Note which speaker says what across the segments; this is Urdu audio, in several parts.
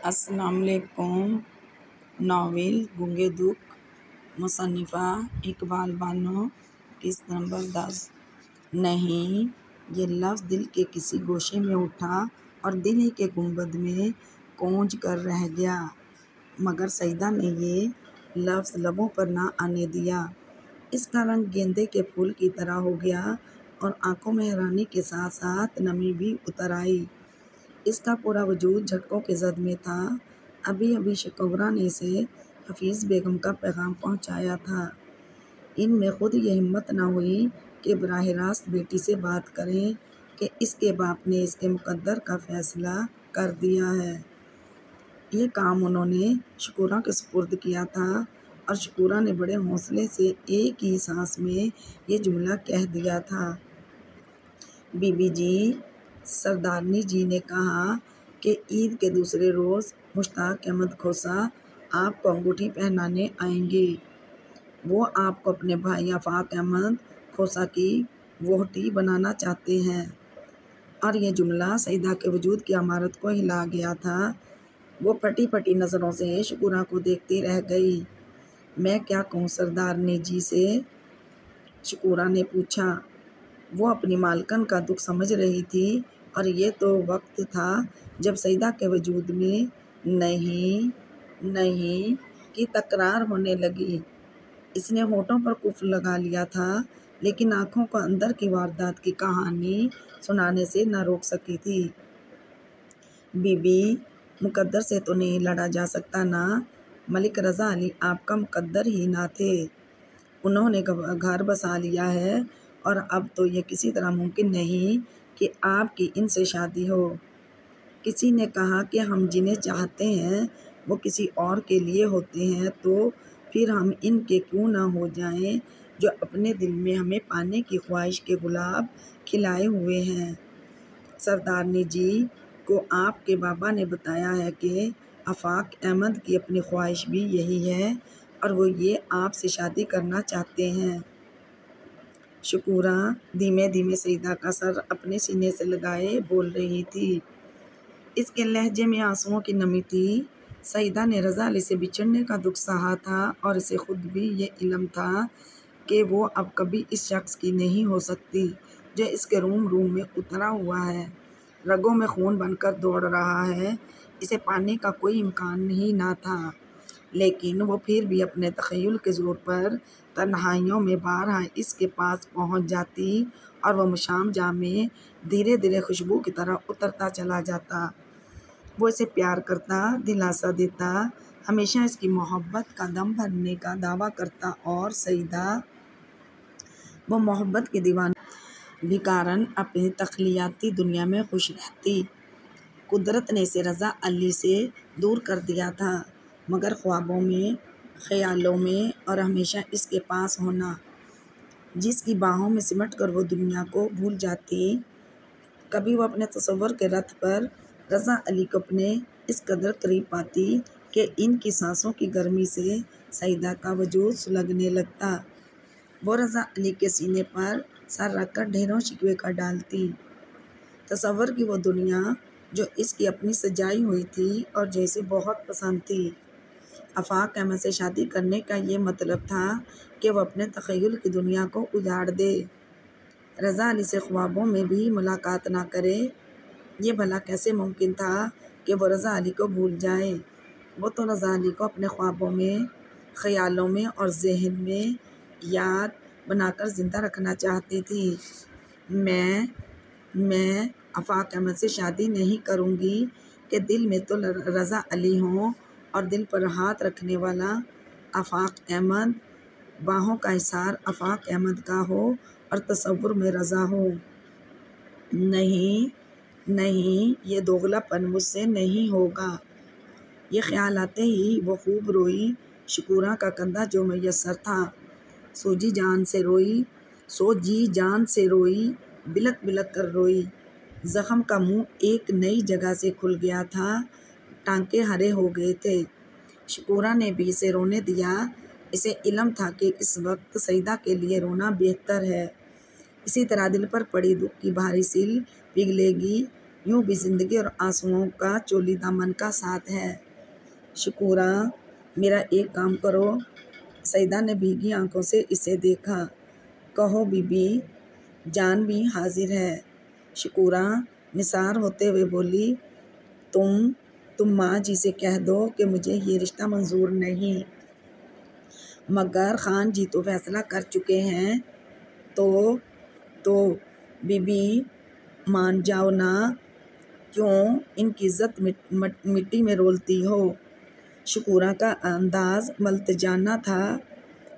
Speaker 1: السلام علیکم۔ ناول گونگے دکھ، مصنفہ اقبال بانو، قسط نمبر 10۔ نہیں، یہ لفظ دل کے کسی گوشے میں اٹھا اور دل ہی کے گنبد میں گونج کر رہ گیا، مگر سیدہ نے یہ لفظ لبوں پر نہ آنے دیا۔ اس کا رنگ گیندے کے پھول کی طرح ہو گیا اور آنکھوں میں حیرانی کے ساتھ ساتھ نمی بھی اتر آئی۔ اس کا پورا وجود جھٹکوں کے زد میں تھا۔ ابھی ابھی شکورہ نے اسے حفیظ بیگم کا پیغام پہنچایا تھا۔ ان میں خود یہ ہمت نہ ہوئی کہ براہ راست بیٹی سے بات کریں کہ اس کے باپ نے اس کے مقدر کا فیصلہ کر دیا ہے۔ یہ کام انہوں نے شکورہ کے سپرد کیا تھا اور شکورہ نے بڑے حوصلے سے ایک ہی سانس میں یہ جملہ کہہ دیا تھا: بی بی جی، سردارنی جی نے کہا کہ عید کے دوسرے روز مشتاق احمد کھوسہ آپ کو انگوٹھی پہنانے آئیں گے۔ وہ آپ کو اپنے بھائی آفاق احمد کھوسہ کی وہٹی بنانا چاہتے ہیں۔ اور یہ جملہ سیدہ کے وجود کی عمارت کو ہلا گیا تھا۔ وہ پھٹی پھٹی نظروں سے شکورہ کو دیکھتی رہ گئی۔ میں کیا کہوں سردارنی جی سے؟ شکورہ نے پوچھا۔ وہ اپنی مالکن کا دکھ سمجھ رہی تھی اور یہ تو وقت تھا جب سیدہ کے وجود میں نہیں نہیں کی تکرار ہونے لگی۔ اس نے ہونٹوں پر قفل لگا لیا تھا لیکن آنکھوں کو اندر کی واردات کی کہانی سنانے سے نہ روک سکی تھی۔ بی بی، مقدر سے تو نہیں لڑا جا سکتا نا؟ ملک رضا علی آپ کا مقدر ہی نہ تھے۔ انہوں نے گھر بسا لیا ہے اور اب تو یہ کسی طرح ممکن نہیں کہ آپ کی ان سے شادی ہو۔ کسی نے کہا کہ ہم جنہیں چاہتے ہیں وہ کسی اور کے لیے ہوتے ہیں، تو پھر ہم ان کے کیوں نہ ہو جائیں جو اپنے دل میں ہمیں پانے کی خواہش کے گلاب کھلائے ہوئے ہیں۔ سردارنی جی کو آپ کے بابا نے بتایا ہے کہ آفاق احمد کی اپنی خواہش بھی یہی ہے اور وہ یہ آپ سے شادی کرنا چاہتے ہیں۔ شکورہ دھیمے دھیمے سیدہ کا سر اپنے سینے سے لگائے بول رہی تھی۔ اس کے لہجے میں آنسوؤں کی نمی تھی۔ سیدہ نے رضا علی سے بچھڑنے کا دکھ سہا تھا اور اسے خود بھی یہ علم تھا کہ وہ اب کبھی اس شخص کی نہیں ہو سکتی جو اس کے روم روم میں اترا ہوا ہے، رگوں میں خون بن کر دوڑ رہا ہے۔ اسے پانے کا کوئی امکان ہی نہ تھا، لیکن وہ پھر بھی اپنے تخیل کے زور پر تنہائیوں میں بارہا اس کے پاس پہنچ جاتی اور وہ مشام جام میں دھیرے دھیرے خوشبو کی طرح اترتا چلا جاتا۔ وہ اسے پیار کرتا، دلاسا دیتا، ہمیشہ اس کی محبت کا دم بھرنے کا دعویٰ کرتا اور سیدہ وہ محبت کی دیوانہ بھکارن اپنی تخیلاتی دنیا میں خوش رہتی۔ قدرت نے اسے رضا علی سے دور کر دیا تھا، مگر خوابوں میں، خیالوں میں اور ہمیشہ اس کے پاس ہونا، جس کی باہوں میں سمٹ کر وہ دنیا کو بھول جاتی۔ کبھی وہ اپنے تصور کے رتھ پر رضا علی کو اپنے اس قدر قریب پاتی کہ ان کی سانسوں کی گرمی سے سیدہ کا وجود سلگنے لگتا۔ وہ رضا علی کے سینے پر سر رکھ کر ڈھیروں شکوے کر ڈالتی۔ تصور کی وہ دنیا جو اس کی اپنی سجائی ہوئی تھی اور جو اسے بہت پسند تھی۔ آفاق احمد سے شادی کرنے کا یہ مطلب تھا کہ وہ اپنے تخیل کی دنیا کو اجاڑ دے، رضا علی سے خوابوں میں بھی ملاقات نہ کرے۔ یہ بھلا کیسے ممکن تھا کہ وہ رضا علی کو بھول جائے؟ وہ تو رضا علی کو اپنے خوابوں میں، خیالوں میں اور ذہن میں یاد بنا کر زندہ رکھنا چاہتی تھی۔ میں آفاق احمد سے شادی نہیں کروں گی کہ دل میں تو رضا علی ہوں اور دل پر ہاتھ رکھنے والا آفاق احمد، باہوں کا احسار آفاق احمد کا ہو اور تصور میں رضا ہو۔ نہیں نہیں، یہ دوغلا پن مجھ سے نہیں ہوگا۔ یہ خیال آتے ہی وہ خوب روئی۔ شکورہ کا کندھا جو میسر تھا سو جی جان سے روئی، بلک بلک کر روئی۔ زخم کا منہ ایک نئی جگہ سے کھل گیا تھا، ٹانکے ہرے ہو گئے تھے۔ شکورہ نے بھی اسے رونے دیا۔ اسے علم تھا کہ اس وقت سیدہ کے لیے رونا بہتر ہے۔ اسی طرح دل پر پڑی دکھ کی بھاری سیل پگھلے گی یوں بھی زندگی اور آنسوؤں کا چولی دامن کا ساتھ ہے۔ شکورہ، میرا ایک کام کرو۔ سعیدہ نے بھیگی آنکھوں سے اسے دیکھا۔ کہو بی بی، جان بھی حاضر ہے۔ شکورہ نثار ہوتے ہوئے بولی، تم ماں جی سے کہہ دو کہ مجھے یہ رشتہ منظور نہیں۔ مگر خان جی تو فیصلہ کر چکے ہیں۔ تو بی بی مان جاؤ نا، کیوں ان کی عزت مٹی میں رولتی ہو؟ شکورہ کا انداز ملتجانہ تھا۔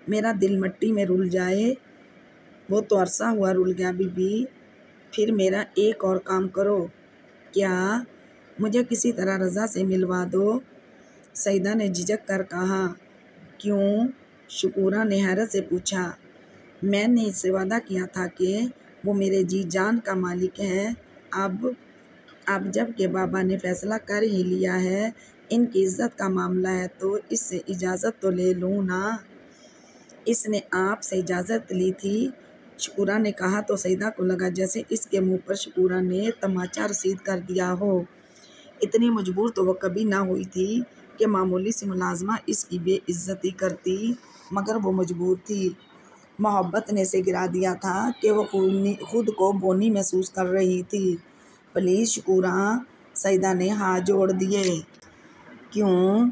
Speaker 1: میرا دل مٹی میں رول جائے، وہ تو عرصہ ہوا رول گیا بی بی۔ پھر میرا ایک اور کام کرو۔ کیا؟ مجھے کسی طرح رضا سے ملوا دو۔ سعیدہ نے جھجک کر کہا۔ کیوں؟ شکورہ نے حیرت سے پوچھا۔ میں نے اس سے وعدہ کیا تھا کہ وہ میرے جی جان کا مالک ہے۔ اب جب کہ بابا نے فیصلہ کر ہی لیا ہے، ان کی عزت کا معاملہ ہے، تو اس سے اجازت تو لے لوں نا۔ اس نے آپ سے اجازت لی تھی؟ شکورہ نے کہا تو سعیدہ کو لگا جیسے اس کے منہ پر شکورہ نے تماچا رسید کر دیا ہو۔ اتنی مجبور تو وہ کبھی نہ ہوئی تھی کہ معمولی سی ملازمہ اس کی بے عزتی کرتی، مگر وہ مجبور تھی۔ محبت نے اسے گرا دیا تھا کہ وہ خود کو بونی محسوس کر رہی تھی۔ پلیز شکورہ، سعیدہ نے ہاتھ جوڑ دیے۔ کیوں؟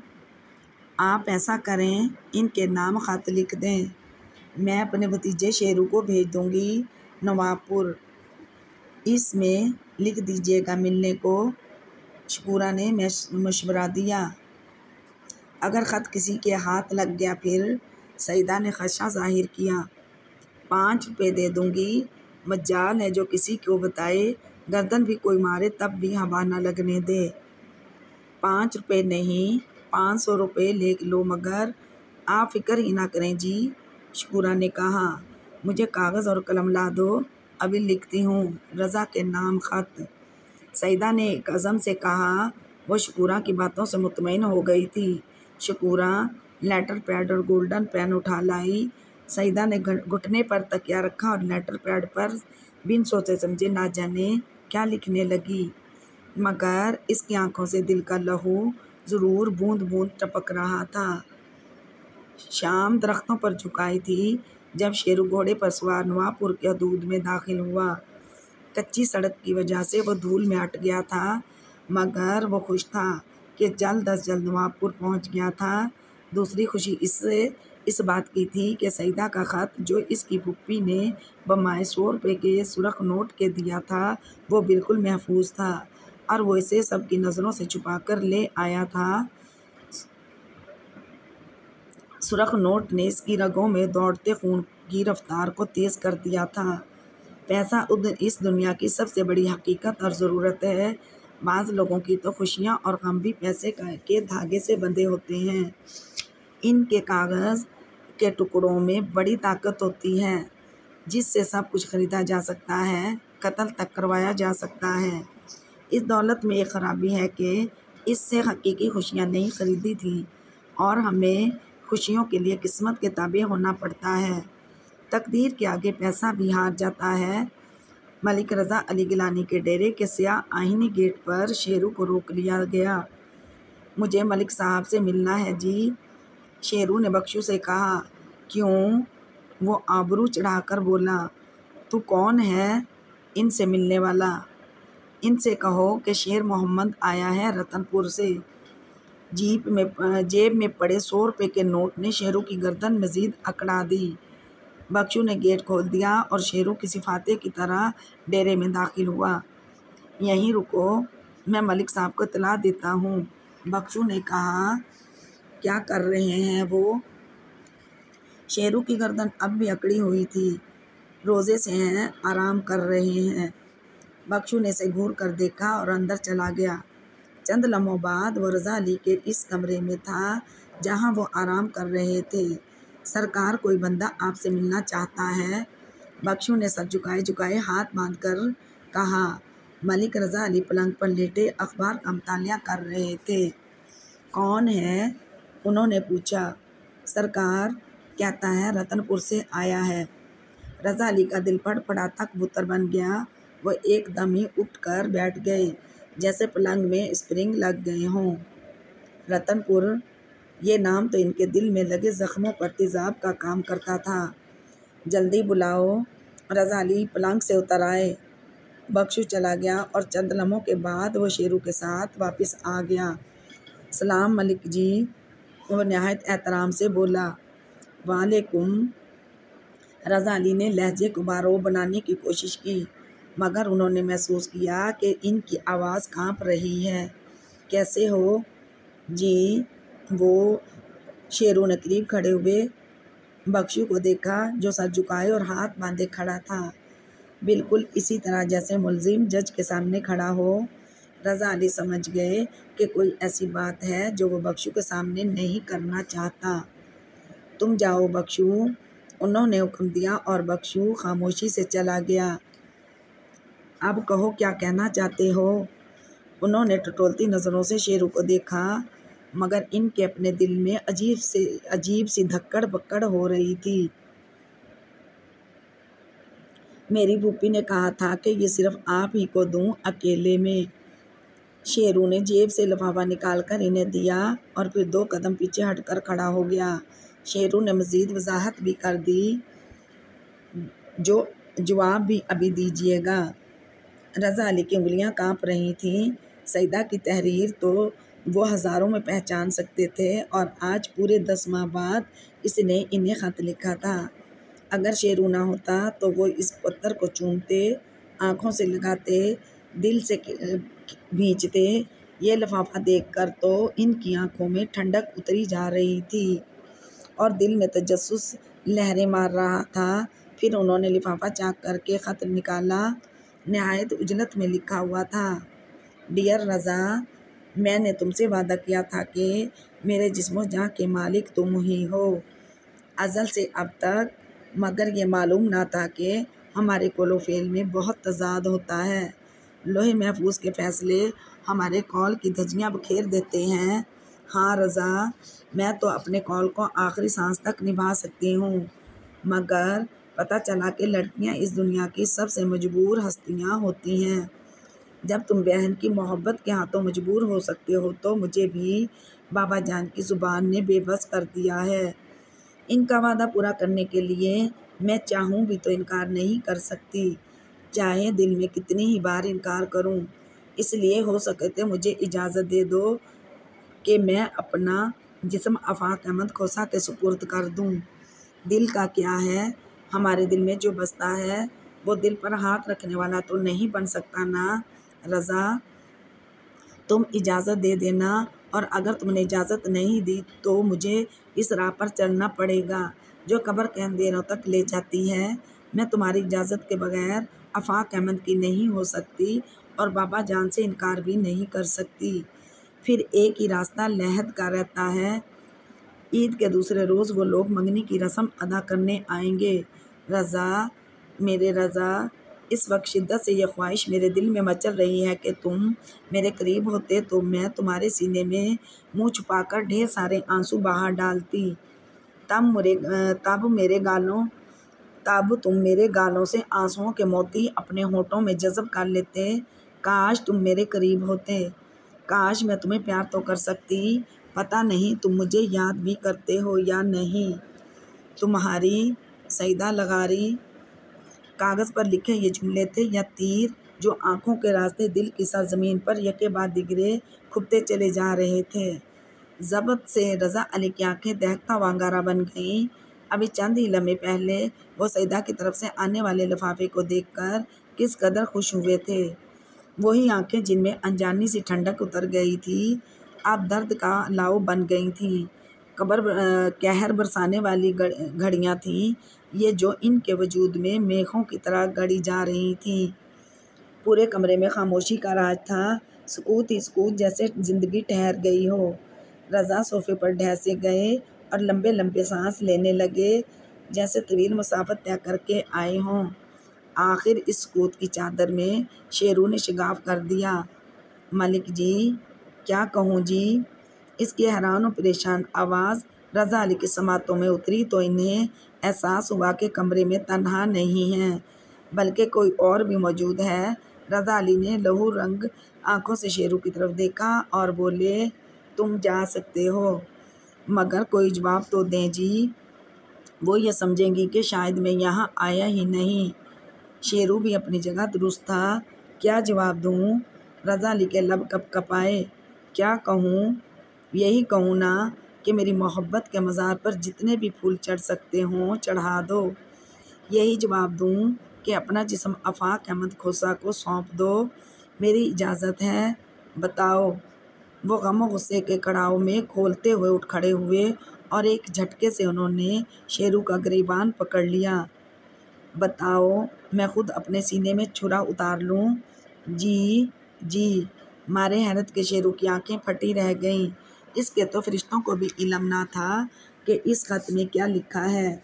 Speaker 1: آپ ایسا کریں، ان کے نام خط لکھ دیں۔ میں اپنے بھتیجے شیرو کو بھیج دوں گی نواب پور۔ اس میں لکھ دیجیے گا ملنے کو۔ شکورہ نے مشورہ دیا۔ اگر خط کسی کے ہاتھ لگ گیا پھر؟ سعیدہ نے خدشہ ظاہر کیا۔ 5 روپے دے دوں گی۔ مجال ہے جو کسی کو بتائے، گردن بھی کوئی مارے تب بھی ہوا نہ لگنے دے۔ 5 روپے نہیں، 500 روپے لے لو، مگر آپ فکر ہی نہ کریں جی۔ شکورہ نے کہا۔ مجھے کاغذ اور قلم لا دو، ابھی لکھتی ہوں رضا کے نام خط۔ سعیدہ نے ایک عزم سے کہا۔ وہ شکورہ کی باتوں سے مطمئن ہو گئی تھی۔ شکورہ لیٹر پیڈ اور گولڈن پین اٹھا لائی۔ سعیدہ نے گھٹنے پر تکیہ رکھا اور لیٹر پیڈ پر بن سوچے سمجھے نہ جانے کیا لکھنے لگی، مگر اس کی آنکھوں سے دل کا لہو ضرور بوند بوند ٹپک رہا تھا۔ شام درختوں پر جھکائی تھی جب شیرو گھوڑے پر سوار نواب پور کی حدود میں داخل ہوا۔ کچی سڑک کی وجہ سے وہ دھول میں اٹ گیا تھا، مگر وہ خوش تھا کہ جلد از جلد نواب پور پہنچ گیا تھا۔ دوسری خوشی اس بات کی تھی کہ سعیدہ کا خط جو اس کی پھوپھی نے بمائے 100 روپے کے سرخ نوٹ کے دیا تھا وہ بالکل محفوظ تھا، اور وہ اسے سب کی نظروں سے چھپا کر لے آیا تھا۔ سرخ نوٹ نے اس کی رگوں میں دوڑتے خون کی رفتار کو تیز کر دیا تھا۔ پیسہ اس دنیا کی سب سے بڑی حقیقت اور ضرورت ہے۔ بعض لوگوں کی تو خوشیاں اور غم بھی پیسے کے دھاگے سے بندھے ہوتے ہیں۔ ان کے کاغذ کے ٹکڑوں میں بڑی طاقت ہوتی ہے، جس سے سب کچھ خریدا جا سکتا ہے، قتل تک کروایا جا سکتا ہے۔ اس دولت میں ایک خرابی ہے کہ اس سے حقیقی خوشیاں نہیں خریدی تھیں، اور ہمیں خوشیوں کے لیے قسمت کے تابع ہونا پڑتا ہے۔ تقدیر کے آگے پیسہ بھی ہار جاتا ہے۔ ملک رضا علی گیلانی کے ڈیرے کے سیاہ آئینی گیٹ پر شیرو کو روک لیا گیا۔ مجھے ملک صاحب سے ملنا ہے جی، شیرو نے بخشو سے کہا۔ کیوں؟ وہ آبرو چڑھا کر بولا۔ تو کون ہے ان سے ملنے والا؟ ان سے کہو کہ شیر محمد آیا ہے رتن پور سے۔ جیب میں پڑے 100 روپے کے نوٹ نے شیرو کی گردن مزید اکڑا دی۔ بخشو نے گیٹ کھول دیا اور شیرو کسی فاتح کی طرح ڈیرے میں داخل ہوا۔ یہیں رکو، میں ملک صاحب کو اطلاع دیتا ہوں، بخشو نے کہا۔ کیا کر رہے ہیں وہ؟ شیرو کی گردن اب بھی اکڑی ہوئی تھی۔ روزے سے ہیں، آرام کر رہے ہیں۔ بخشو نے اسے گھور کر دیکھا اور اندر چلا گیا۔ چند لمحوں بعد وہ رضا علی کے اس کمرے میں تھا جہاں وہ آرام کر رہے تھے۔ سرکار، کوئی بندہ آپ سے ملنا چاہتا ہے، بخشو نے سر جھکائے ہاتھ باندھ کر کہا۔ ملک رضا علی پلنگ پر لیٹے اخبار کا مطالعہ کر رہے تھے۔ کون ہے؟ انہوں نے پوچھا۔ سرکار کہتا ہے رتن پور سے آیا ہے۔ رضا علی کا دل پڑ پڑا تھا، کبوتر بن گیا۔ وہ ایک دم ہی اٹھ کر بیٹھ گئے جیسے پلنگ میں اسپرنگ لگ گئے ہوں۔ رتن پور، یہ نام تو ان کے دل میں لگے زخموں پر تیزاب کا کام کرتا تھا۔ جلدی بلاؤ۔ رضا علی پلنگ سے اتر آئے۔ بخشو چلا گیا اور چند لمحوں کے بعد وہ شیرو کے ساتھ واپس آ گیا۔ سلام ملک جی، وہ نہایت احترام سے بولا۔ وعلیکم۔ رضا علی نے لہجے کو باروب بنانے کی کوشش کی، مگر انہوں نے محسوس کیا کہ ان کی آواز کانپ رہی ہے۔ کیسے ہو جی؟ وہ شیرو نے قریب کھڑے ہوئے بخشو کو دیکھا جو سر جھکائے اور ہاتھ باندھے کھڑا تھا، بالکل اسی طرح جیسے ملزم جج کے سامنے کھڑا ہو۔ رضا علی سمجھ گئے کہ کوئی ایسی بات ہے جو وہ بخشو کے سامنے نہیں کرنا چاہتا۔ تم جاؤ بخشو، انہوں نے حکم دیا اور بخشو خاموشی سے چلا گیا۔ اب کہو کیا کہنا چاہتے ہو؟ انہوں نے ٹٹولتی نظروں سے شیرو کو دیکھا، مگر ان کے اپنے دل میں عجیب سی دھکڑ بکڑ ہو رہی تھی۔ میری پھوپھی نے کہا تھا کہ یہ صرف آپ ہی کو دوں، اکیلے میں۔ شیرو نے جیب سے لفافہ نکال کر انہیں دیا اور پھر 2 قدم پیچھے ہٹ کر کھڑا ہو گیا۔ شیرو نے مزید وضاحت بھی کر دی، جواب بھی ابھی دیجیے گا۔ رضا علی کی انگلیاں کانپ رہی تھیں۔ سیدہ کی تحریر تو وہ ہزاروں میں پہچان سکتے تھے اور آج پورے 10 ماہ بعد اس نے انہیں خط لکھا تھا۔ اگر شیرو نہ ہوتا تو وہ اس پتر کو چومتے، آنکھوں سے لگاتے، دل سے بھینچتے۔ یہ لفافہ دیکھ کر تو ان کی آنکھوں میں ٹھنڈک اتری جا رہی تھی اور دل میں تجسس لہریں مار رہا تھا۔ پھر انہوں نے لفافہ چاک کر کے خط نکالا۔ نہایت عجلت میں لکھا ہوا تھا، ڈیئر رضا، میں نے تم سے وعدہ کیا تھا کہ میرے جسم و جاں کے مالک تم ہی ہو، ازل سے اب تک، مگر یہ معلوم نہ تھا کہ ہمارے قول و فعل میں بہت تضاد ہوتا ہے۔ لوح محفوظ کے فیصلے ہمارے قول کی دھجیاں بکھیر دیتے ہیں۔ ہاں رضا، میں تو اپنے قول کو آخری سانس تک نبھا سکتی ہوں، مگر پتہ چلا کہ لڑکیاں اس دنیا کی سب سے مجبور ہستیاں ہوتی ہیں۔ جب تم بہن کی محبت کے ہاتھوں مجبور ہو سکتے ہو تو مجھے بھی بابا جان کی زبان نے بے بس کر دیا ہے۔ ان کا وعدہ پورا کرنے کے لیے میں چاہوں بھی تو انکار نہیں کر سکتی، چاہے دل میں کتنی ہی بار انکار کروں۔ اس لیے ہو سکے تو مجھے اجازت دے دو کہ میں اپنا جسم آفاق احمد کھوسہ کے سپرد کر دوں۔ دل کا کیا ہے، ہمارے دل میں جو بستا ہے وہ دل پر ہاتھ رکھنے والا تو نہیں بن سکتا نا رضا؟ تم اجازت دے دینا، اور اگر تم نے اجازت نہیں دی تو مجھے اس راہ پر چلنا پڑے گا جو قبر کے اندھیروں تک لے جاتی ہے۔ میں تمہاری اجازت کے بغیر آفاق احمد کی نہیں ہو سکتی اور بابا جان سے انکار بھی نہیں کر سکتی۔ پھر ایک ہی راستہ لحد کا رہتا ہے۔ عید کے دوسرے روز وہ لوگ منگنی کی رسم ادا کرنے آئیں گے۔ رضا، میرے رضا، اس وقت شدت سے یہ خواہش میرے دل میں مچل رہی ہے کہ تم میرے قریب ہوتے تو میں تمہارے سینے میں منہ چھپا کر ڈھیر سارے آنسو بہا ڈالتی، تب تم میرے گالوں سے آنسوؤں کے موتی اپنے ہونٹوں میں جذب کر لیتے۔ کاش تم میرے قریب ہوتے، کاش میں تمہیں پیار تو کر سکتی۔ پتہ نہیں تم مجھے یاد بھی کرتے ہو یا نہیں۔ تمہاری سیدہ لغاری۔ کاغذ پر لکھے یہ جملے تھے یا تیر جو آنکھوں کے راستے دل کی سرزمین پر یکے بعد دیگرے کھپتے چلے جا رہے تھے۔ ضبط سے رضا علی کی آنکھیں دہکتا ہوا انگارہ بن گئیں۔ ابھی چند ہی لمحے پہلے وہ سیدہ کی طرف سے آنے والے لفافے کو دیکھ کر کس قدر خوش ہوئے تھے۔ وہی آنکھیں جن میں انجانی سی ٹھنڈک اتر گئی تھی اب درد کا لاؤ بن گئی تھیں۔ قہر برسانے والی گھڑیاں تھیں یہ جو ان کے وجود میں میخوں کی طرح گڑی جا رہی تھیں۔ پورے کمرے میں خاموشی کا راج تھا، سکوت ہی سکوت، جیسے زندگی ٹھہر گئی ہو۔ رضا صوفے پر ڈھسے گئے اور لمبے لمبے سانس لینے لگے جیسے طویل مسافت طے کر کے آئے ہوں۔ آخر اس سکوت کی چادر میں شیرو نے شگاف کر دیا، ملک جی، کیا کہوں جی؟ اس کی حیران و پریشان آواز رضا علی کی سماعتوں میں اتری تو انہیں احساس ہوا کہ کمرے میں تنہا نہیں ہیں۔ بلکہ کوئی اور بھی موجود ہے؟ رضا علی نے لہو رنگ آنکھوں سے شیرو کی طرف دیکھا اور بولے، تم جا سکتے ہو، مگر کوئی جواب تو دیں جی، وہ یہ سمجھیں گی کہ شاید میں یہاں آیا ہی نہیں۔ شیرو بھی اپنی جگہ درست تھا۔ کیا جواب دوں؟ رضا علی کے لب کپ کپائے۔ کیا کہوں؟ یہی کہوں نا کہ میری محبت کے مزار پر جتنے بھی پھول چڑھ سکتے ہوں چڑھا دو۔ یہی جواب دوں کہ اپنا جسم آفاق احمد کھوسہ کو سونپ دو۔ میری اجازت ہے، بتاؤ۔ وہ غم و غصے کے کڑاؤ میں کھولتے ہوئے اٹھ کھڑے ہوئے اور ایک جھٹکے سے انہوں نے شیرو کا گریبان پکڑ لیا۔ بتاؤ، میں خود اپنے سینے میں چھرا اتار لوں؟ جی جی، مارے حیرت کے شیرو کی آنکھیں پھٹی رہ گئیں۔ اس کے تو فرشتوں کو بھی علم نہ تھا کہ اس خط میں کیا لکھا ہے۔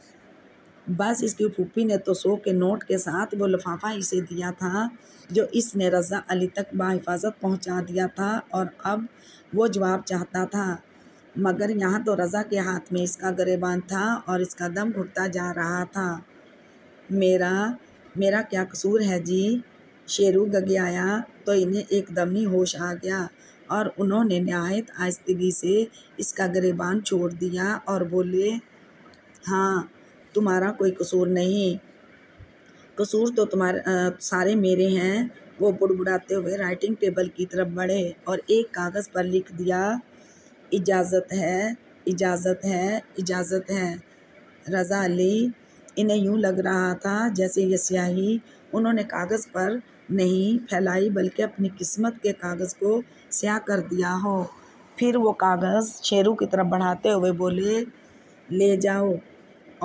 Speaker 1: بس اس کی پھوپھی نے تو 100 کے نوٹ کے ساتھ وہ لفافہ اسے دیا تھا جو اس نے رضا علی تک بحفاظت پہنچا دیا تھا، اور اب وہ جواب چاہتا تھا، مگر یہاں تو رضا کے ہاتھ میں اس کا گریبان تھا اور اس کا دم گھٹتا جا رہا تھا۔ میرا کیا قصور ہے جی؟ شیرو گگیایا تو انہیں ایک دم ہی ہوش آ گیا اور انہوں نے نہایت آہستگی سے اس کا گریبان چھوڑ دیا اور بولے، ہاں، تمہارا کوئی قصور نہیں، قصور تو تمہارے سارے میرے ہیں۔ وہ بڑبڑاتے ہوئے رائٹنگ ٹیبل کی طرف بڑھے اور ایک کاغذ پر لکھ دیا، اجازت ہے، اجازت ہے، اجازت ہے۔ رضا علی، انہیں یوں لگ رہا تھا جیسے یہ سیاہی انہوں نے کاغذ پر نہیں پھیلائی بلکہ اپنی قسمت کے کاغذ کو سیاہ کر دیا ہو۔ پھر وہ کاغذ شیرو کی طرف بڑھاتے ہوئے بولے، لے جاؤ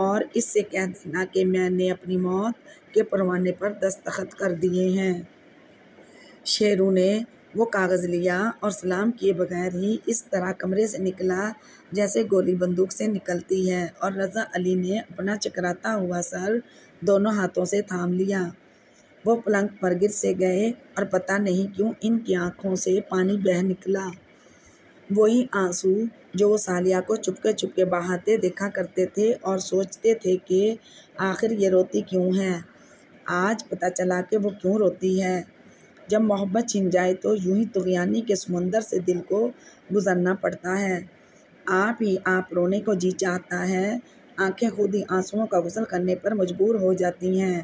Speaker 1: اور اس سے کہہ دینا کہ میں نے اپنی موت کے پروانے پر دستخط کر دیے ہیں۔ شیرو نے وہ کاغذ لیا اور سلام کیے بغیر ہی اس طرح کمرے سے نکلا جیسے گولی بندوق سے نکلتی ہے، اور رضا علی نے اپنا چکراتا ہوا سر دونوں ہاتھوں سے تھام لیا۔ وہ پلنگ پر گر سے گئے اور پتہ نہیں کیوں ان کی آنکھوں سے پانی بہہ نکلا، وہی آنسو جو وہ صالحہ کو چپکے چپکے بہاتے دیکھا کرتے تھے اور سوچتے تھے کہ آخر یہ روتی کیوں ہے۔ آج پتہ چلا کہ وہ کیوں روتی ہے۔ جب محبت چھن جائے تو یوں ہی طغیانی کے سمندر سے دل کو گزرنا پڑتا ہے۔ آپ ہی آپ رونے کو جی چاہتا ہے، آنکھیں خود ہی آنسوؤں کا غسل کرنے پر مجبور ہو جاتی ہیں۔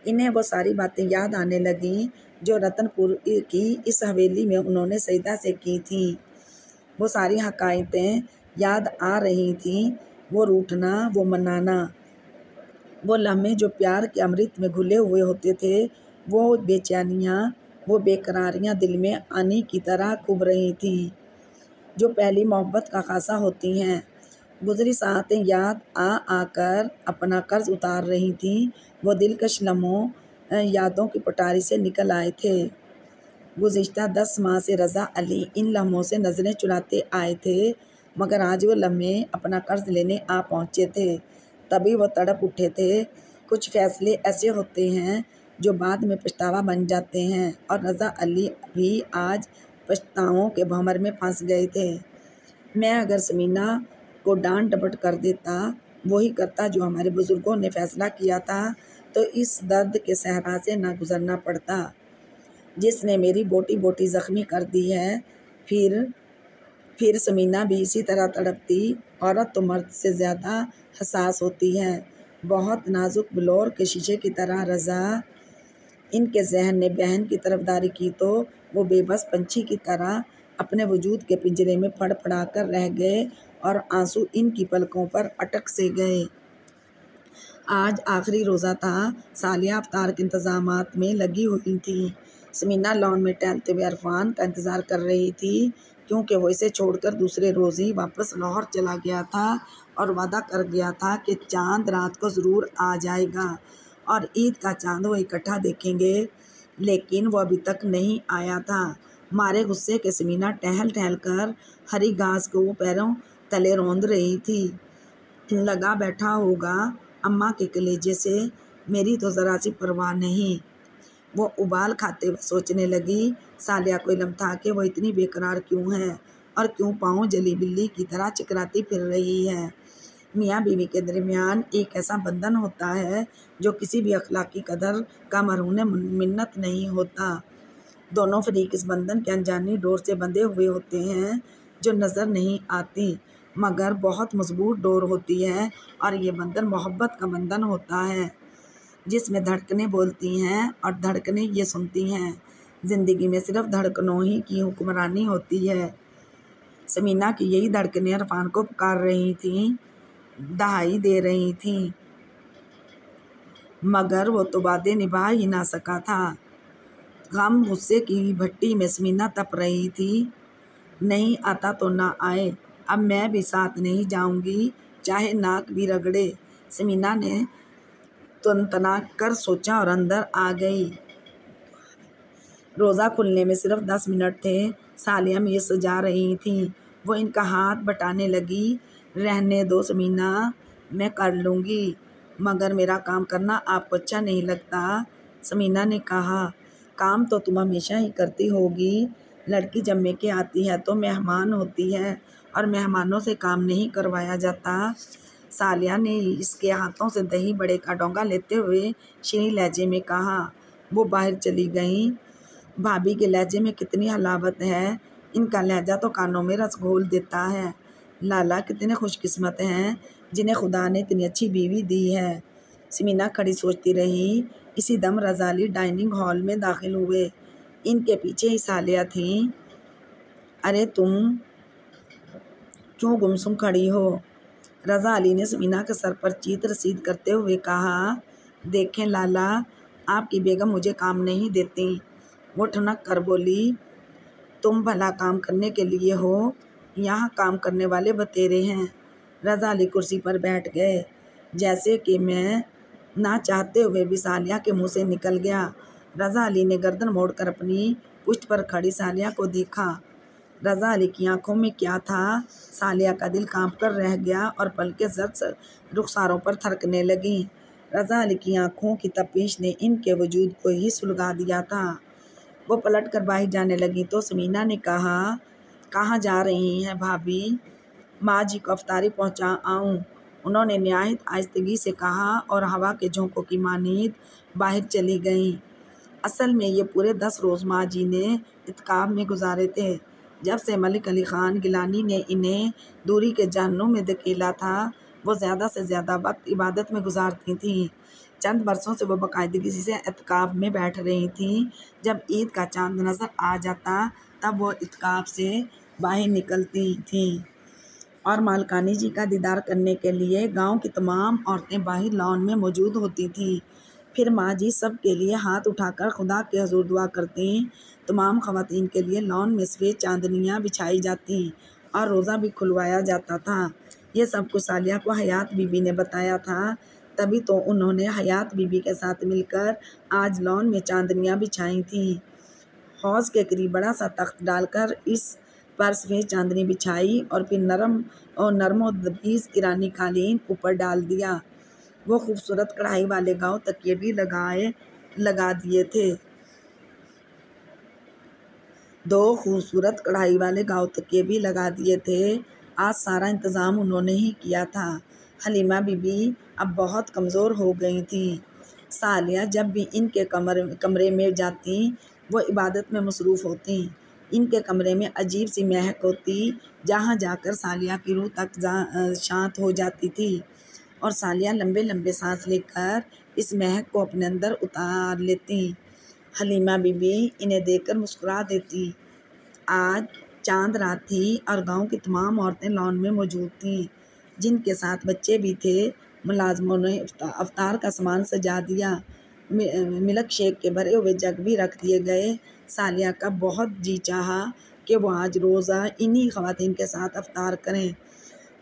Speaker 1: انہیں وہ ساری باتیں یاد آنے لگیں جو رتن پور کی اس حویلی میں انہوں نے سیدہ سے کی تھیں۔ وہ ساری حقائقیں یاد آ رہی تھیں، وہ روٹھنا، وہ منانا، وہ لمحے جو پیار کے امرت میں گھلے ہوئے ہوتے تھے، وہ بے چینیاں، وہ بے قراریاں دل میں آنی کی طرح کھب رہی تھیں جو پہلی محبت کا خاصہ ہوتی ہیں۔ گزری ساعتیں یاد آ کر اپنا قرض اتار رہی تھیں۔ وہ دلکش لمحوں یادوں کی پٹاری سے نکل آئے تھے۔ گزشتہ 10 ماہ سے رضا علی ان لمحوں سے نظریں چراتے آئے تھے، مگر آج وہ لمحے اپنا قرض لینے آ پہنچے تھے، تبھی وہ تڑپ اٹھے تھے۔ کچھ فیصلے ایسے ہوتے ہیں جو بعد میں پچھتاوا بن جاتے ہیں، اور رضا علی بھی آج پچھتاووں کے بھنور میں پھنس گئے تھے۔ میں اگر سمینہ کو ڈانٹ ڈپٹ کر دیتا، وہی کرتا جو ہمارے بزرگوں نے فیصلہ کیا تھا، تو اس درد کے صحرا سے نہ گزرنا پڑتا جس نے میری بوٹی بوٹی زخمی کر دی ہے۔ پھر سمینہ بھی اسی طرح تڑپتی۔ عورت تو مرد سے زیادہ حساس ہوتی ہے، بہت نازک بلور کے شیشے کی طرح۔ رضا، ان کے ذہن نے بہن کی طرفداری کی تو وہ بے بس پنچھی کی طرح اپنے وجود کے پنجرے میں پھڑ پھڑا کر رہ گئے اور آنسو ان کی پلکوں پر اٹک سے گئے۔ آج آخری روزہ تھا۔ صالحہ افطار کے انتظامات میں لگی ہوئی تھی۔ سمینہ لان میں ٹہلتے ہوئے عرفان کا انتظار کر رہی تھی، کیونکہ وہ اسے چھوڑ کر دوسرے روز ہی واپس لاہور چلا گیا تھا اور وعدہ کر گیا تھا کہ چاند رات کو ضرور آ جائے گا اور عید کا چاند وہ اکٹھا دیکھیں گے، لیکن وہ ابھی تک نہیں آیا تھا۔ مارے غصے کے سمینہ ٹہل ٹہل کر ہری گھاس کو پیروں تلے روند رہی تھی۔ لگا بیٹھا ہوگا اماں کے کلیجے سے، میری تو ذرا سی پرواہ نہیں۔ وہ ابال کھاتے ہوئے سوچنے لگی۔ صالحہ کو علم تھا کہ وہ اتنی بے قرار کیوں ہے اور کیوں پاؤں جلی بلی کی طرح چکراتی پھر رہی ہے۔ میاں بیوی کے درمیان ایک ایسا بندھن ہوتا ہے جو کسی بھی اخلاقی قدر کا مرہون منت نہیں ہوتا۔ دونوں فریق اس بندھن کے انجانی ڈور سے بندھے ہوئے ہوتے ہیں جو نظر نہیں آتی مگر بہت مضبوط ڈور ہوتی ہے، اور یہ بندھن محبت کا بندھن ہوتا ہے جس میں دھڑکنیں بولتی ہیں اور دھڑکنیں یہ سنتی ہیں۔ زندگی میں صرف دھڑکنوں ہی کی حکمرانی ہوتی ہے۔ سمینا کی یہی دھڑکنیں عرفان کو پکار رہی تھیں، دہائی دے رہی تھیں، مگر وہ تو وعدے نبھا ہی نہ سکا تھا۔ غم غصے کی بھٹی میں سمینا تپ رہی تھی۔ نہیں آتا تو نہ آئے، اب میں بھی ساتھ نہیں جاؤں گی، چاہے ناک بھی رگڑے، سمینا نے تنتنا کر سوچا اور اندر آ گئی۔ روزہ کھلنے میں صرف 10 منٹ تھے۔ سالیہ میز سجا رہی تھیں، وہ ان کا ہاتھ بٹانے لگی۔ رہنے دو سمینا، میں کر لوں گی، مگر میرا کام کرنا آپ کو اچھا نہیں لگتا؟ سمینا نے کہا، کام تو تم ہمیشہ ہی کرتی ہوگی، لڑکی جب میکے آتی ہے تو مہمان ہوتی ہے اور مہمانوں سے کام نہیں کروایا جاتا۔ سالیہ نے اس کے ہاتھوں سے دہی بڑے کا ڈونگا لیتے ہوئے شیریں لہجے میں کہا۔ وہ باہر چلی گئیں۔ بھابھی کے لہجے میں کتنی حلاوت ہے، ان کا لہجہ تو کانوں میں رس گھول دیتا ہے۔ لالا کتنے خوش قسمت ہیں جنہیں خدا نے اتنی اچھی بیوی دی ہے۔ سمینا کھڑی سوچتی رہی۔ اسی دم رضا علی ڈائننگ ہال میں داخل ہوئے۔ ان کے پیچھے ہی سالیہ تھیں۔ ارے تم کیوں گمسم کھڑی ہو؟ رضا علی نے سمینا کے سر پر چیت رسید کرتے ہوئے کہا۔ دیکھیں لالا، آپ کی بیگم مجھے کام نہیں دیتی۔ وہ ٹھنک کر بولی، تم بھلا کام کرنے کے لیے ہو، یہاں کام کرنے والے بتیرے ہیں۔ رضا علی کرسی پر بیٹھ گئے، جیسے کہ میں نہ چاہتے ہوئے بھی سالیہ کے منہ سے نکل گیا۔ رضا علی نے گردن موڑ کر اپنی پشت پر کھڑی سالیہ کو دیکھا۔ رضا علی کی آنکھوں میں کیا تھا؟ سالیہ کا دل کانپ کر رہ گیا اور پلکیں زرد رخساروں پر تھرکنے لگیں۔ رضا علی کی آنکھوں کی تپش نے ان کے وجود کو ہی سلگا دیا تھا۔ وہ پلٹ کر باہر جانے لگیں تو سمینا نے کہا، کہاں جا رہی ہیں بھابھی؟ ماں جی کو افطاری پہنچا آؤں، انہوں نے نہایت آہستگی سے کہا اور ہوا کے جھونکوں کی مانند باہر چلی گئیں۔ اصل میں یہ پورے 10 روز ماں جی نے اعتکاف میں گزارے تھے۔ جب سے ملک علی خان گیلانی نے انہیں دوری کے جہنم میں دھکیلا تھا، وہ زیادہ سے زیادہ وقت عبادت میں گزارتی تھیں۔ چند برسوں سے وہ باقاعدگی سے اعتکاف میں بیٹھ رہی تھیں۔ جب عید کا چاند نظر آ جاتا تب وہ اعتکاف سے باہر نکلتی تھیں اور مالکانی جی کا دیدار کرنے کے لیے گاؤں کی تمام عورتیں باہر لان میں موجود ہوتی تھیں۔ پھر ماں جی سب کے لیے ہاتھ اٹھا کر خدا کے حضور دعا کرتیں۔ تمام خواتین کے لیے لان میں سفید چاندنیاں بچھائی جاتیں اور روزہ بھی کھلوایا جاتا تھا۔ یہ سب کچھ سالیہ کو حیات بی بی نے بتایا تھا، تبھی تو انہوں نے حیات بی بی کے ساتھ مل کر آج لان میں چاندنیاں بچھائی تھیں۔ حوض کے قریب بڑا سا تخت ڈال کر اس پر سفید چاندنی بچھائی اور پھر نرم و دبیز ایرانی قالین اوپر ڈال دیا۔ وہ خوبصورت کڑھائی والے گاؤں تکیے بھی لگا دیے تھے۔ 2 خوبصورت کڑھائی والے گاؤں تکیے بھی لگا دیے تھے۔ آج سارا انتظام انہوں نے ہی کیا تھا۔ حلیمہ بی بی اب بہت کمزور ہو گئی تھیں۔ سالیہ جب بھی ان کے کمرے میں جاتی وہ عبادت میں مصروف ہوتیں۔ ان کے کمرے میں عجیب سی مہک ہوتی، جہاں جا کر سالیہ کی روح تک شانت ہو جاتی تھی اور سالیہ لمبے لمبے سانس لے کر اس مہک کو اپنے اندر اتار لیتی۔ حلیمہ بی بی انہیں دیکھ کر مسکرا دیتی۔ آج چاند رات تھی اور گاؤں کی تمام عورتیں لان میں موجود تھیں، جن کے ساتھ بچے بھی تھے۔ ملازموں نے افطار کا سامان سجا دیا، ملک شیک کے بھرے ہوئے جگ بھی رکھ دیے گئے۔ سالیہ کا بہت جی چاہا کہ وہ آج روزہ انہی خواتین کے ساتھ افطار کریں،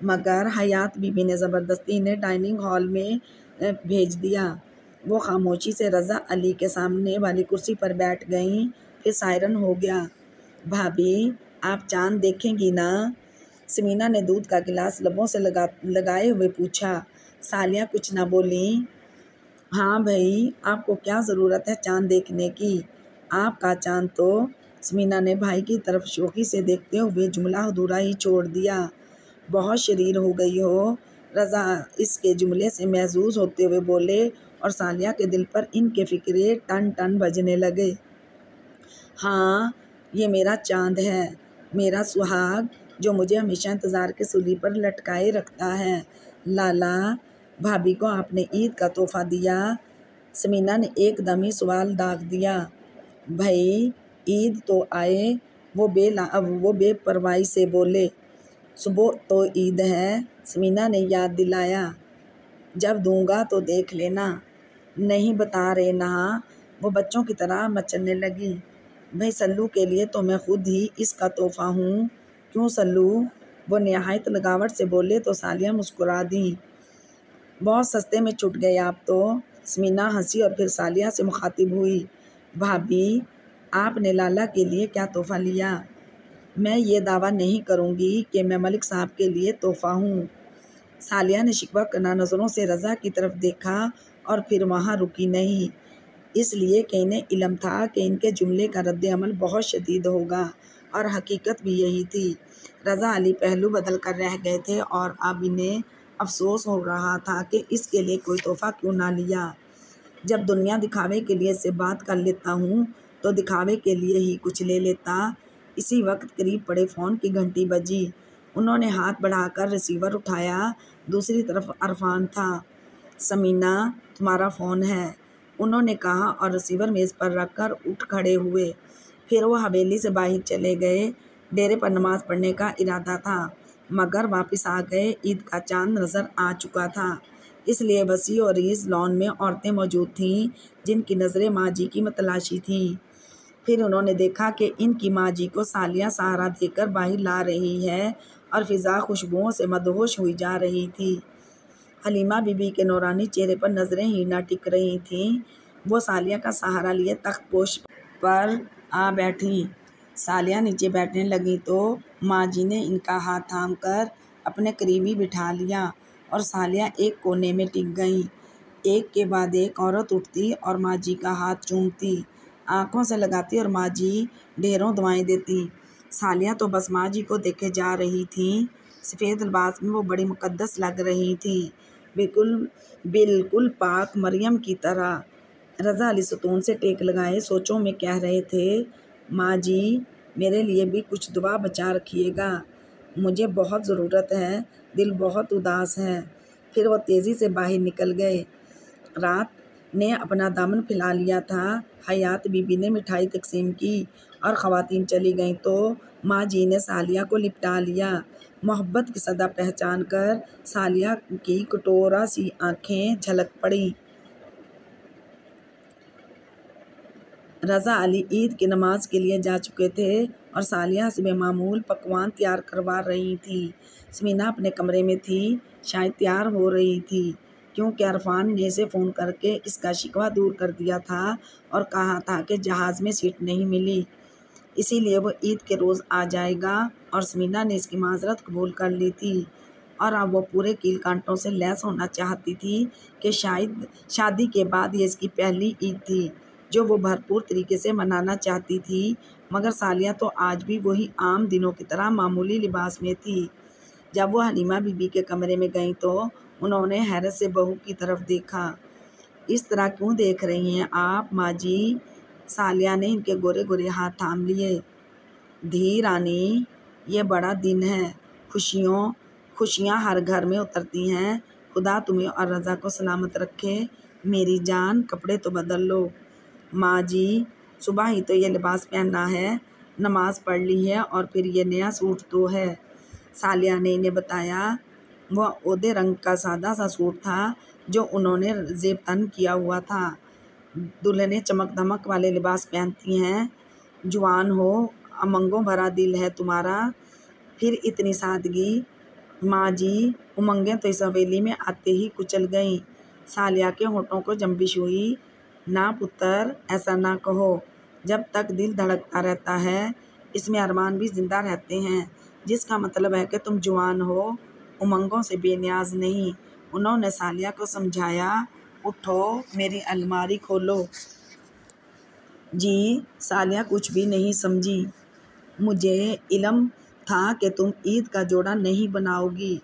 Speaker 1: مگر حیات بی بی نے زبردستی انہیں ڈائننگ ہال میں بھیج دیا۔ وہ خاموشی سے رضا علی کے سامنے والی کرسی پر بیٹھ گئیں۔ پھر سائرن ہو گیا۔ بھابھی آپ چاند دیکھیں گی نا؟ سمینا نے دودھ کا گلاس لبوں سے لگائے ہوئے پوچھا۔ سالیہ کچھ نہ بولیں۔ ہاں بھئی، آپ کو کیا ضرورت ہے چاند دیکھنے کی؟ آپ کا چاند تو، سمینا نے بھائی کی طرف شوخی سے دیکھتے ہوئے جملہ ادھورا ہی چھوڑ دیا۔ بہت شریر ہو گئی ہو، رضا اس کے جملے سے محظوظ ہوتے ہوئے بولے اور سالیہ کے دل پر ان کے فکرے ٹن ٹن بجنے لگے۔ ہاں، یہ میرا چاند ہے، میرا سہاگ، جو مجھے ہمیشہ انتظار کے سولی پر لٹکائے رکھتا ہے۔ لالا، بھابھی کو آپ نے عید کا تحفہ دیا؟ سمینا نے ایک دم ہی سوال داغ دیا۔ بھئی، عید تو آئے، وہ بے پرواہی سے بولے۔ صبح تو عید ہے، سمینا نے یاد دلایا۔ جب دوں گا تو دیکھ لینا۔ نہیں بتا رہے نہا، وہ بچوں کی طرح مچلنے لگی۔ بھئی سلو کے لیے تو میں خود ہی اس کا تحفہ ہوں۔ کیوں سلو؟ وہ نہایت لگاوٹ سے بولے تو سالیہ مسکرا دیں۔ بہت سستے میں چھٹ گئے آپ تو۔ سمینا ہنسی اور پھر سالیہ سے مخاطب ہوئی۔ بھابھی، آپ نے لالا کے لیے کیا تحفہ لیا؟ میں یہ دعویٰ نہیں کروں گی کہ میں ملک صاحب کے لیے تحفہ ہوں۔ سالیہ نے شکوہ کنہ نظروں سے رضا کی طرف دیکھا اور پھر وہاں رکی نہیں، اس لیے کہ انہیں علم تھا کہ ان کے جملے کا رد عمل بہت شدید ہوگا، اور حقیقت بھی یہی تھی۔ رضا علی پہلو بدل کر رہ گئے تھے اور اب انہیں افسوس ہو رہا تھا کہ اس کے لیے کوئی تحفہ کیوں نہ لیا۔ جب دنیا دکھاوے کے لیے سے بات کر لیتا ہوں تو دکھاوے کے لیے ہی کچھ لے لیتا۔ اسی وقت قریب پڑے فون کی گھنٹی بجی۔ انہوں نے ہاتھ بڑھا کر ریسیور اٹھایا۔ دوسری طرف عرفان تھا۔ سمینا، تمہارا فون ہے، انہوں نے کہا اور ریسیور میز پر رکھ کر اٹھ کھڑے ہوئے۔ پھر وہ حویلی سے باہر چلے گئے۔ ڈیرے پر نماز پڑھنے کا ارادہ تھا، مگر واپس آ گئے۔ عید کا چاند نظر آ چکا تھا، اس لیے وسیع اور ریز لان میں عورتیں موجود تھیں جن کی نظریں ماں جی کی متلاشی تھیں۔ پھر انہوں نے دیکھا کہ ان کی ماں جی کو سالیہ سہارا دے کر باہر لا رہی ہے اور فضا خوشبوؤں سے مدہوش ہوئی جا رہی تھی۔ حلیمہ بی بی کے نورانی چہرے پر نظریں ہی نہ ٹک رہی تھیں۔ وہ سالیہ کا سہارا لیے تخت پوش پر آ بیٹھی۔ سالیہ نیچے بیٹھنے لگی تو ماں جی نے ان کا ہاتھ تھام کر اپنے قریب ہی بٹھا لیا اور سالیہ ایک کونے میں ٹک گئیں۔ ایک کے بعد ایک عورت اٹھتی اور ماں جی کا ہاتھ چومتی، آنکھوں سے لگاتی اور ماں جی ڈھیروں دعائیں دیتی۔ سالیہ تو بس ماں جی کو دیکھے جا رہی تھیں۔ سفید لباس میں وہ بڑی مقدس لگ رہی تھیں، بالکل پاک مریم کی طرح۔ رضا علی ستون سے ٹیک لگائے سوچوں میں کہہ رہے تھے، ماں جی میرے لیے بھی کچھ دعا بچا رکھیے گا، مجھے بہت ضرورت ہے، دل بہت اداس ہے۔ پھر وہ تیزی سے باہر نکل گئے۔ رات نے اپنا دامن پھیلا لیا تھا۔ حیات بی بی نے مٹھائی تقسیم کی اور خواتین چلی گئیں تو ماں جی نے سالیہ کو لپٹا لیا۔ محبت کی صدا پہچان کر سالیہ کی کٹورا سی آنکھیں جھلک پڑیں۔ رضا علی عید کی نماز کے لیے جا چکے تھے اور سالیہ حسب معمول پکوان تیار کروا رہی تھی۔ سمینا اپنے کمرے میں تھی، شاید تیار ہو رہی تھی، کیونکہ عرفان نے اسے فون کر کے اس کا شکوہ دور کر دیا تھا اور کہا تھا کہ جہاز میں سیٹ نہیں ملی، اسی لیے وہ عید کے روز آ جائے گا، اور سمینا نے اس کی معذرت قبول کر لی تھی، اور اب وہ پورے کیل کانٹوں سے لیس ہونا چاہتی تھی کہ شاید شادی کے بعد یہ اس کی پہلی عید تھی جو وہ بھرپور طریقے سے منانا چاہتی تھی۔ مگر سالیہ تو آج بھی وہی عام دنوں کی طرح معمولی لباس میں تھی۔ جب وہ حلیمہ بی بی کے کمرے میں گئیں تو انہوں نے حیرت سے بہو کی طرف دیکھا۔ اس طرح کیوں دیکھ رہی ہیں آپ ماں جی؟ سالیہ نے ان کے گورے گورے ہاتھ تھام لیے۔ دھی رانی، یہ بڑا دن ہے، خوشیاں ہر گھر میں اترتی ہیں، خدا تمہیں اور رضا کو سلامت رکھے۔ میری جان، کپڑے تو بدل لو۔ ماں جی، صبح ہی تو یہ لباس پہننا ہے، نماز پڑھ لی ہے اور پھر یہ نیا سوٹ تو ہے۔ سالیہ نے انہیں بتایا۔ وہ عودے رنگ کا سادہ سا سوٹ تھا جو انہوں نے زیب تن کیا ہوا تھا۔ دلہنیں چمک دھمک والے لباس پہنتی ہیں۔ جوان ہو، امنگوں بھرا دل ہے تمہارا، پھر اتنی سادگی۔ ماں جی، امنگیں تو اس حویلی میں آتے ہی کچل گئیں۔ سالیہ کے ہونٹوں کو جنبش ہوئی۔ نہ پتر، ایسا نہ کہو، جب تک دل دھڑکتا رہتا ہے اس میں ارمان بھی زندہ رہتے ہیں، جس کا مطلب ہے کہ تم جوان ہو، امنگوں سے بے نیاز نہیں۔ انہوں نے سالیہ کو سمجھایا۔ اٹھو، میری الماری کھولو۔ جی، سالیہ کچھ بھی نہیں سمجھی۔ مجھے علم تھا کہ تم عید کا جوڑا نہیں بناؤ گی۔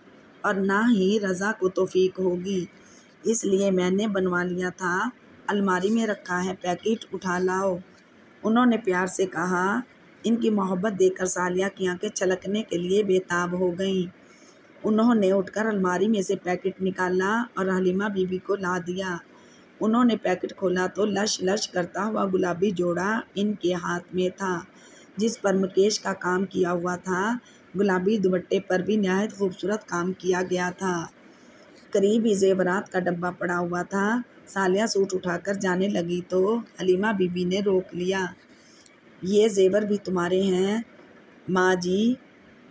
Speaker 1: اور نہ ہی رضا کو توفیق ہوگی، اس لیے میں نے بنوا لیا تھا، الماری میں رکھا ہے، پیکٹ اٹھا لاؤ۔ انہوں نے پیار سے کہا۔ ان کی محبت دیکھ کر صالحہ کی آنکھیں چھلکنے کے لیے بے تاب ہو گئیں۔ انہوں نے اٹھ کر الماری میں سے پیکٹ نکالا اور حلیمہ بی بی کو لا دیا۔ انہوں نے پیکٹ کھولا تو لش لش کرتا ہوا گلابی جوڑا ان کے ہاتھ میں تھا، جس پر مکیش کا کام کیا ہوا تھا۔ گلابی دوپٹے پر بھی نہایت خوبصورت کام کیا گیا تھا۔ قریب ہی زیورات کا ڈبہ پڑا ہوا تھا۔ صالحہ سوٹ اٹھا کر جانے لگی تو حلیمہ بی بی نے روک لیا۔ یہ زیور بھی تمہارے ہیں؟ ماں جی،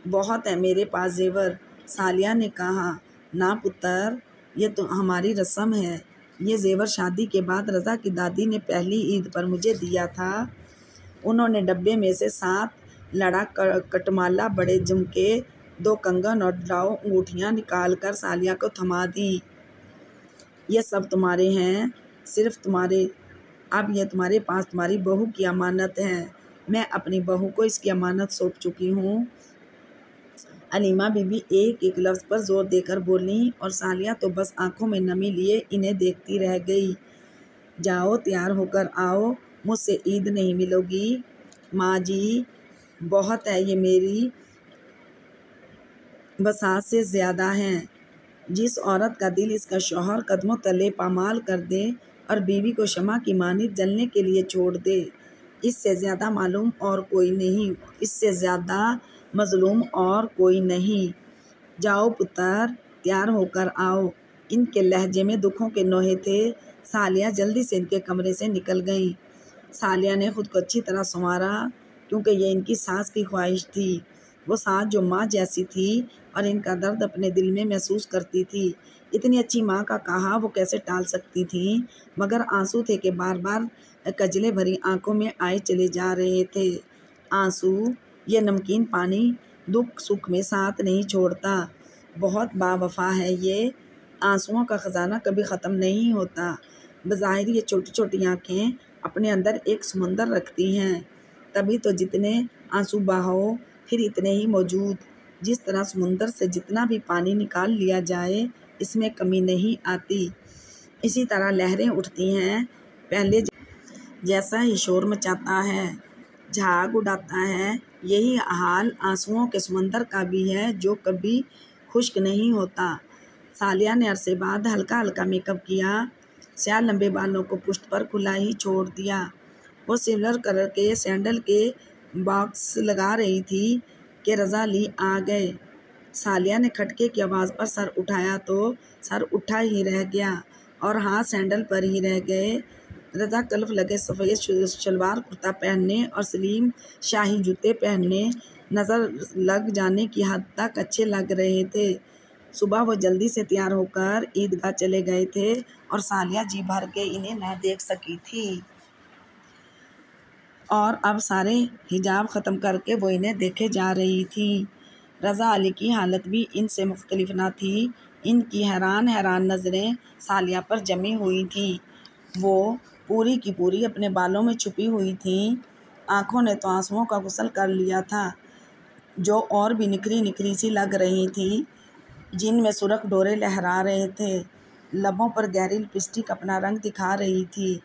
Speaker 1: بہت ہے میرے پاس زیور۔ صالحہ نے کہا، نہ پتر، یہ تو ہماری رسم ہے۔ یہ زیور شادی کے بعد رضا کی دادی نے پہلی عید پر مجھے دیا تھا۔ انہوں نے ڈبے میں سے 7 لڑا کٹمالا، بڑے جھمکے، 2 کنگن اور 2 انگوٹھیاں نکال کر صالحہ کو تھما دیں۔ یہ سب تمہارے ہیں، صرف تمہارے۔ اب یہ تمہارے پاس تمہاری بہو کی امانت ہے۔ میں اپنی بہو کو اس کی امانت سونپ چکی ہوں۔ حلیمہ بی بی ایک ایک لفظ پر زور دے کر بولیں اور صالحہ تو بس آنکھوں میں نمی لیے انہیں دیکھتی رہ گئی۔ جاؤ، تیار ہو کر آؤ، مجھ سے عید نہیں ملو گی۔ ماں جی، بہت ہے، یہ میری بساط سے زیادہ ہیں۔ جس عورت کا دل اس کا شوہر قدموں تلے پامال کر دے اور بیوی کو شمع کی مانند جلنے کے لیے چھوڑ دے، اس سے زیادہ معلوم اور کوئی نہیں، اس سے زیادہ مظلوم اور کوئی نہیں۔ جاؤ پتر، تیار ہو کر آؤ۔ ان کے لہجے میں دکھوں کے نوحے تھے۔ صالحہ جلدی سے ان کے کمرے سے نکل گئیں۔ صالحہ نے خود کو اچھی طرح سنوارا، کیونکہ یہ ان کی ساس کی خواہش تھی۔ وہ ساس جو ماں جیسی تھی اور ان کا درد اپنے دل میں محسوس کرتی تھی۔ اتنی اچھی ماں کا کہا وہ کیسے ٹال سکتی تھیں؟ مگر آنسو تھے کہ بار بار کجلے بھری آنکھوں میں آئے چلے جا رہے تھے۔ آنسو، یہ نمکین پانی دکھ سکھ میں ساتھ نہیں چھوڑتا۔ بہت باوفا ہے یہ۔ آنسوؤں کا خزانہ کبھی ختم نہیں ہوتا۔ بظاہر یہ چھوٹی چھوٹی آنکھیں اپنے اندر ایک سمندر رکھتی ہیں، تبھی تو جتنے آنسو بہاؤ پھر اتنے ہی موجود۔ جس طرح سمندر سے جتنا بھی پانی نکال لیا جائے اس میں کمی نہیں آتی، اسی طرح لہریں اٹھتی ہیں، پہلے جیسا ہی شور مچاتا ہے، جھاگ اڑاتا ہے۔ یہی حال آنسوؤں کے سمندر کا بھی ہے جو کبھی خشک نہیں ہوتا۔ صالحہ نے عرصے بعد ہلکا ہلکا میک اپ کیا، سیاہ لمبے بالوں کو پشت پر کھلا ہی چھوڑ دیا۔ وہ سلور کلر کے سینڈل کے باکس لگا رہی تھی کہ رضا علی آ گئے۔ صالحہ نے کھٹکے کی آواز پر سر اٹھایا تو سر اٹھا ہی رہ گیا اور ہاتھ سینڈل پر ہی رہ گئے۔ رضا کلف لگے سفید شلوار کرتا پہننے اور سلیم شاہی جوتے پہننے نظر لگ جانے کی حد تک اچھے لگ رہے تھے۔ صبح وہ جلدی سے تیار ہو کر عیدگاہ چلے گئے تھے اور صالحہ جی بھر کے انہیں نہ دیکھ سکی تھی، اور اب سارے حجاب ختم کر کے وہ انہیں دیکھے جا رہی تھی۔ رضا علی کی حالت بھی ان سے مختلف نہ تھی۔ ان کی حیران حیران نظریں صالحہ پر جمی ہوئی تھیں۔ وہ پوری کی پوری اپنے بالوں میں چھپی ہوئی تھیں۔ آنکھوں نے تو آنسوؤں کا غسل کر لیا تھا، جو اور بھی نکھری نکھری سی لگ رہی تھیں، جن میں سرخ ڈورے لہرا رہے تھے۔ لبوں پر گہری لپسٹک اپنا رنگ دکھا رہی تھی۔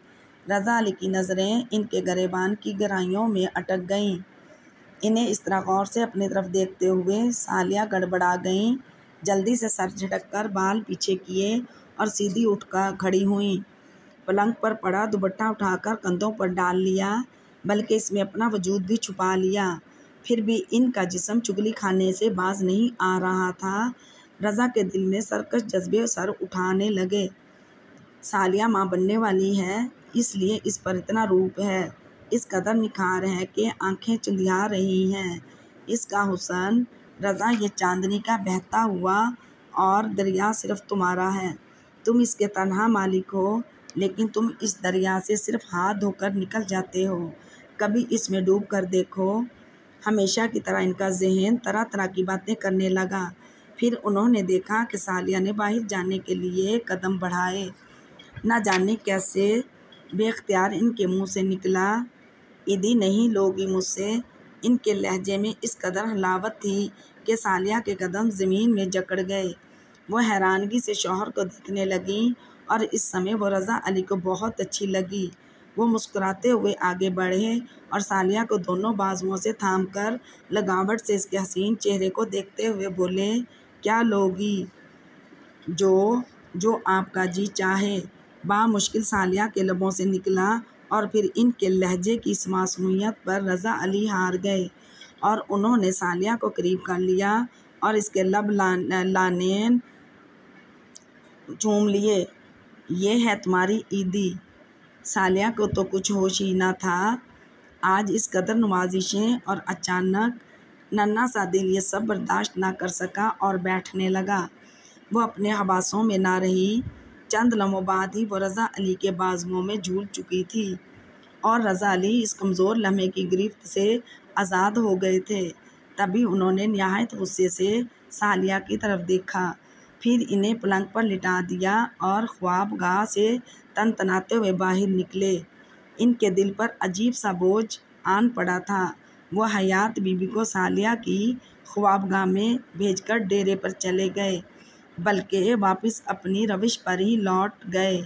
Speaker 1: رضا علی کی نظریں ان کے گریبان کی گہرائیوں میں اٹک گئیں۔ انہیں اس طرح غور سے اپنی طرف دیکھتے ہوئے صالحہ گڑبڑا گئیں۔ جلدی سے سر جھٹک کر بال پیچھے کیے اور سیدھی اٹھ کر کھڑی ہوئیں۔ پلنگ پر پڑا دوپٹہ اٹھا کر کندھوں پر ڈال لیا، بلکہ اس میں اپنا وجود بھی چھپا لیا۔ پھر بھی ان کا جسم چگلی کھانے سے باز نہیں آ رہا تھا۔ رضا کے دل میں سرکش جذبے سر اٹھانے لگے۔ صالحہ ماں بننے والی ہے، اس لیے اس پر اتنا روپ ہے، اس قدر نکھار ہے کہ آنکھیں چندھیا رہی ہیں۔ اس کا حسن، رضا، یہ چاندنی کا بہتا ہوا اور دریا صرف تمہارا ہے۔ تم اس کے تنہا مالک ہو، لیکن تم اس دریا سے صرف ہاتھ دھو کر نکل جاتے ہو۔ کبھی اس میں ڈوب کر دیکھو۔ ہمیشہ کی طرح ان کا ذہن طرح طرح کی باتیں کرنے لگا۔ پھر انہوں نے دیکھا کہ صالحہ نے باہر جانے کے لیے قدم بڑھائے۔ نہ جانے کیسے بے اختیار ان کے منہ سے نکلا، عیدی نہیں لوگی مجھ سے۔ ان کے لہجے میں اس قدر حلاوت تھی کہ صالحہ کے قدم زمین میں جکڑ گئے۔ وہ حیرانگی سے شوہر کو دیکھنے لگیں اور اس سمے وہ رضا علی کو بہت اچھی لگی۔ وہ مسکراتے ہوئے آگے بڑھے اور ثالیہ کو دونوں بازوؤں سے تھام کر لگاوٹ سے اس کے حسین چہرے کو دیکھتے ہوئے بولے، کیا لوگی؟ جو آپ کا جی چاہے۔ بامشکل ثالیہ کے لبوں سے نکلا اور پھر ان کے لہجے کی اس معصومیت پر رضا علی ہار گئے اور انہوں نے ثالیہ کو قریب کر لیا اور اس کے لب لعینین چوم لیے۔ یہ ہے تمہاری عیدی۔ ثالیہ کو تو کچھ ہوش ہی نہ تھا۔ آج اس قدر نوازشیں اور اچانک ننھا سا دل یہ سب برداشت نہ کر سکا اور بیٹھنے لگا۔ وہ اپنے حواسوں میں نہ رہی۔ چند لمحوں بعد ہی وہ رضا علی کے بازوؤں میں جھول چکی تھی اور رضا علی اس کمزور لمحے کی گرفت سے آزاد ہو گئے تھے۔ تبھی انہوں نے نہایت غصے سے ثالیہ کی طرف دیکھا، پھر انہیں پلنگ پر لٹا دیا اور خوابگاہ سے تنتناتے ہوئے باہر نکلے۔ ان کے دل پر عجیب سا بوجھ آن پڑا تھا۔ وہ حیات بی بی کو ثالیہ کی خوابگاہ میں بھیج کر ڈیرے پر چلے گئے، بلکہ واپس اپنی روش پر ہی لوٹ گئے۔